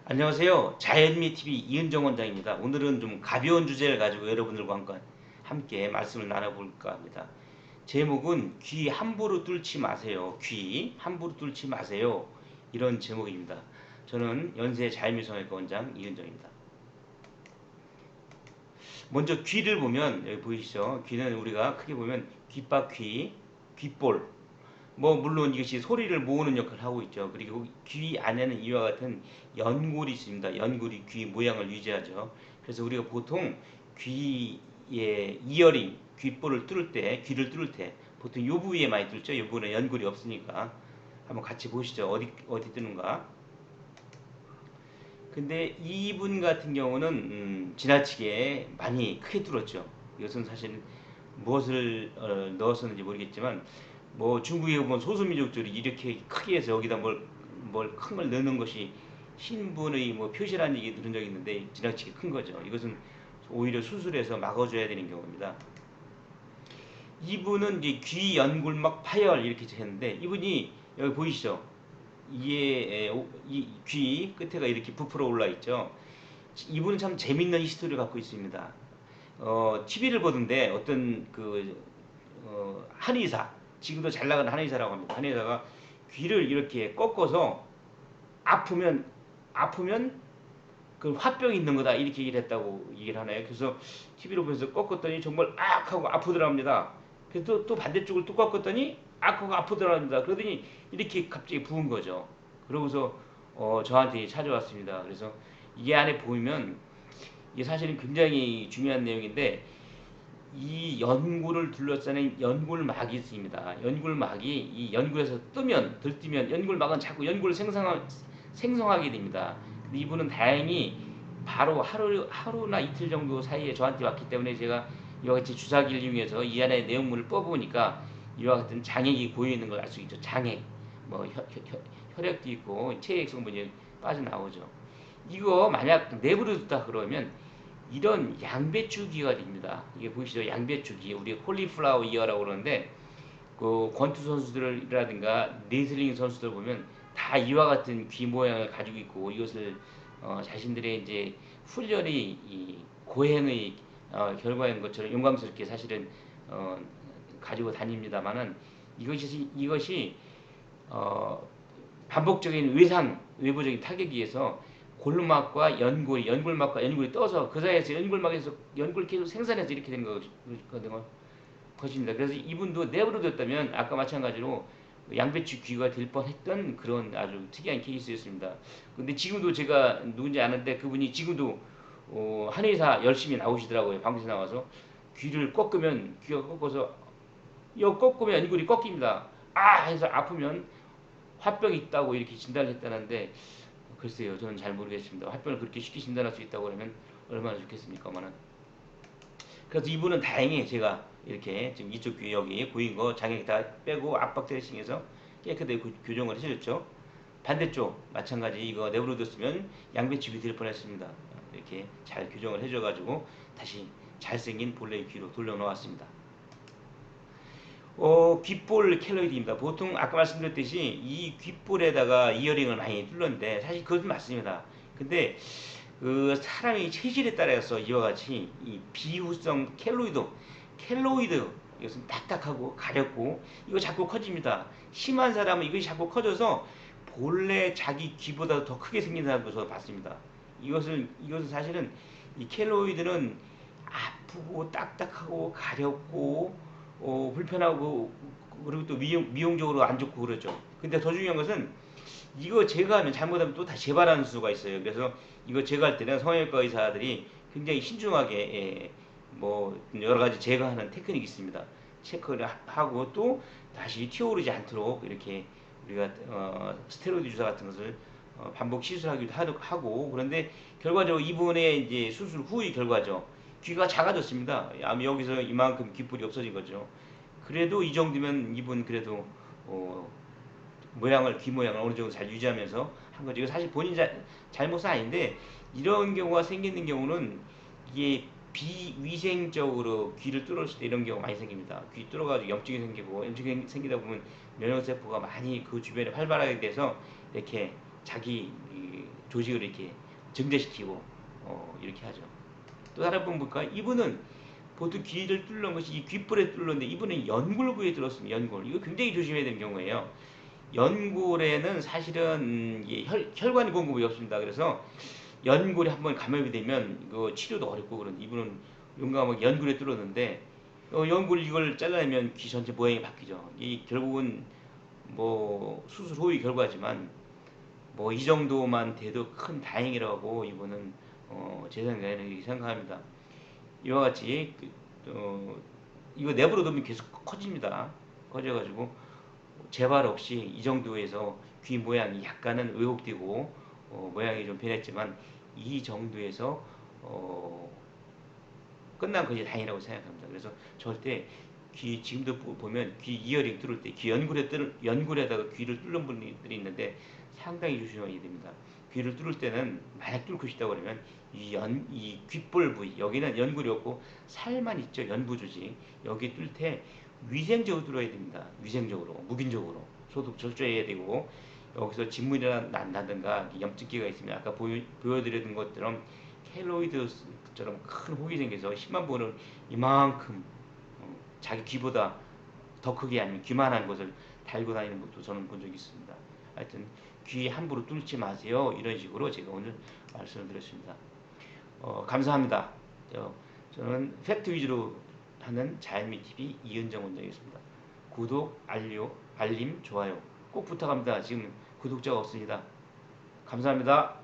안녕하세요. 자연미TV 이은정 원장입니다. 오늘은 좀 가벼운 주제를 가지고 여러분들과 함께 말씀을 나눠볼까 합니다. 제목은 귀 함부로 뚫지 마세요. 귀 함부로 뚫지 마세요. 이런 제목입니다. 저는 연세 자연미성형외과 원장 이은정입니다. 먼저 귀를 보면 여기 보이시죠? 귀는 우리가 크게 보면 귓바퀴, 귓볼, 물론 이것이 소리를 모으는 역할을 하고 있죠. 그리고 귀 안에는 이와 같은 연골이 있습니다. 연골이 귀 모양을 유지하죠. 그래서 우리가 보통 귀에 이어링, 귓볼을 뚫을 때, 귀를 뚫을 때 보통 요 부위에 많이 뚫죠. 요 부분에 연골이 없으니까 한번 같이 보시죠. 어디 뚫는가? 근데 이분 같은 경우는 지나치게 많이 크게 뚫었죠. 이것은 사실 무엇을 넣었었는지 모르겠지만 중국에 보면 소수민족들이 이렇게 크게 해서 여기다 뭘 큰 걸 넣는 것이 신분의 표시라는 얘기 들은 적이 있는데 지나치게 큰 거죠. 이것은 오히려 수술해서 막아줘야 되는 경우입니다. 이분은 이제 귀 연골막 파열 이렇게 했는데 이분이 여기 보이시죠? 이게 이 귀 끝에가 이렇게 부풀어 올라 있죠. 이분은 참 재밌는 히스토리를 갖고 있습니다. TV를 보는데 어떤 한의사, 지금도 잘 나가는 한의사라고 합니다. 한의사가 귀를 이렇게 꺾어서 아프면 그 화병이 있는 거다 이렇게 얘기를 했다고 얘기를 하나요. 그래서 TV로 보면서 꺾었더니 정말 악 하고 아프더랍니다. 그래서 또 반대쪽을 또 꺾었더니 악 하고 아프더랍니다. 그러더니 이렇게 갑자기 부은 거죠. 그러고서 저한테 찾아왔습니다. 그래서 이게 안에 보이면 이게 사실은 굉장히 중요한 내용인데 이 연골을 둘러싸는 연골막이 있습니다. 연골막이 이 연골에서 들뜨면 연골막은 자꾸 연골을 생성하게 됩니다. 근데 이분은 다행히 바로 하루나 이틀 정도 사이에 저한테 왔기 때문에 제가 이와 같이 주사기를 이용해서 이 안에 내용물을 뽑아보니까 이와 같은 장액이 보여 있는 걸 알 수 있죠. 장액, 혈액도 있고 체액 성분이 빠져나오죠. 이거 만약 내부로 뒀다 그러면 이런 양배추기가 됩니다. 이게 보이시죠? 양배추기. 우리가 콜리플라워 이어라고 그러는데 그 권투 선수들이라든가 레슬링 선수들 보면 다 이와 같은 귀 모양을 가지고 있고 이것을 자신들의 이제 훈련이 이 고행의 결과인 것처럼 영광스럽게 사실은 가지고 다닙니다만은 이것이 어, 반복적인 외부적인 타격에 의해서 골막과 연골막과 연골이 떠서 그 사이에서 연골막에서 연골 계속 생산해서 이렇게 된 것입니다. 그래서 이분도 내버려뒀다면 아까 마찬가지로 양배추 귀가 될 뻔했던 그런 아주 특이한 케이스였습니다. 근데 지금도 제가 누군지 아는데 그분이 지금도 한의사 열심히 나오시더라고요. 방송에 나와서 귀를 꺾으면 귀가 꺾어서 꺾으면 연골이 꺾입니다. 아 해서 아프면 화병이 있다고 이렇게 진단을 했다는데 글쎄요 저는 잘 모르겠습니다. 화병을 그렇게 쉽게 진단할 수 있다고 그러면 얼마나 좋겠습니까만은. 그래서 이분은 다행히 제가 이렇게 지금 이쪽 귀 여기 보인 거 장애기 다 빼고 압박 드레싱해서 깨끗하게 교정을 해줬죠. 반대쪽 마찬가지 이거 내버려뒀으면 양배추 귀 될 뻔했습니다. 이렇게 잘 교정을 해줘가지고 다시 잘생긴 본래의 귀로 돌려놓았습니다. 귓볼 켈로이드입니다. 보통 아까 말씀드렸듯이 이 귓볼에다가 이어링을 많이 뚫는데 사실 그것은 맞습니다. 근데 그 사람의 체질에 따라서 이와 같이 이 비후성 켈로이드 이것은 딱딱하고 가렵고 이거 자꾸 커집니다. 심한 사람은 이것이 자꾸 커져서 본래 자기 귀보다 더 크게 생긴 사람도 저도 봤습니다. 이것은 사실은 이 켈로이드는 아프고 딱딱하고 가렵고 불편하고 그리고 또 미용적으로 안 좋고 그러죠. 근데 더 중요한 것은 이거 제거하면 잘못하면 또 다시 재발하는 수가 있어요. 그래서 이거 제거할 때는 성형외과 의사들이 굉장히 신중하게 여러 가지 제거하는 테크닉이 있습니다. 체크를 하고 또 다시 튀어오르지 않도록 이렇게 우리가 스테로이드 주사 같은 것을 반복 시술하기도 하고 그런데 결과적으로 이분의 이제 수술 후의 결과죠. 귀가 작아졌습니다. 여기서 이만큼 귓불이 없어진 거죠. 그래도 이 정도면 이분 그래도 귀 모양을 어느 정도 잘 유지하면서 한 거죠. 이거 사실 본인 잘못은 아닌데 이런 경우가 생기는 경우는 이게 비위생적으로 귀를 뚫었을 때 이런 경우가 많이 생깁니다. 귀 뚫어가지고 염증이 생기고 염증이 생기다 보면 면역세포가 많이 그 주변에 활발하게 돼서 이렇게 자기 조직을 이렇게 증대시키고 이렇게 하죠. 또 다른 분 볼까? 이분은 보통 귀를 뚫는 것이 이 귓볼에 뚫는데 이분은 연골부에 뚫었습니다. 연골. 이거 굉장히 조심해야 되는 경우예요. 연골에는 사실은 혈관 공급이 없습니다. 그래서 연골이 한번 감염이 되면 그 치료도 어렵고 그런데 이분은 용감하게 연골에 뚫었는데 연골 이걸 잘라내면 귀 전체 모양이 바뀌죠. 이 결국은 뭐 수술 후의 결과지만 뭐 이 정도만 돼도 큰 다행이라고 이분은 제 생각에는 이렇게 생각합니다. 이와 같이 이거 내버려 두면 계속 커집니다. 커져가지고 재발 없이 이 정도에서 귀 모양이 약간은 왜곡되고 모양이 좀 변했지만 이 정도에서 끝난 것이 다행이라고 생각합니다. 그래서 절대 귀 지금도 보면 귀 이어링 뚫을 때 귀 연골에다가 귀를 뚫는 분들이 있는데 상당히 조심해야 됩니다. 귀를 뚫을 때는 만약 뚫고 싶다고 그러면 이 귓볼 부위 여기는 연골이 없고 살만 있죠. 연부주지 여기 뚫을 때 위생적으로 뚫어야 됩니다. 위생적으로 무균적으로 소독 철저히 해야 되고 여기서 진물이 난다든가 염증기가 있으면 아까 보여드렸던 것처럼 켈로이드처럼 큰 혹이 생겨서 심한 분은 이만큼 자기 귀보다 더 크게 아니면 귀만한 것을 달고 다니는 것도 저는 본 적이 있습니다. 하여튼 귀 함부로 뚫지 마세요. 이런 식으로 제가 오늘 말씀을 드렸습니다. 감사합니다. 저는 팩트 위주로 하는 자연미TV 이은정 원장이었습니다. 구독, 알림, 좋아요 꼭 부탁합니다. 지금 구독자가 없습니다. 감사합니다.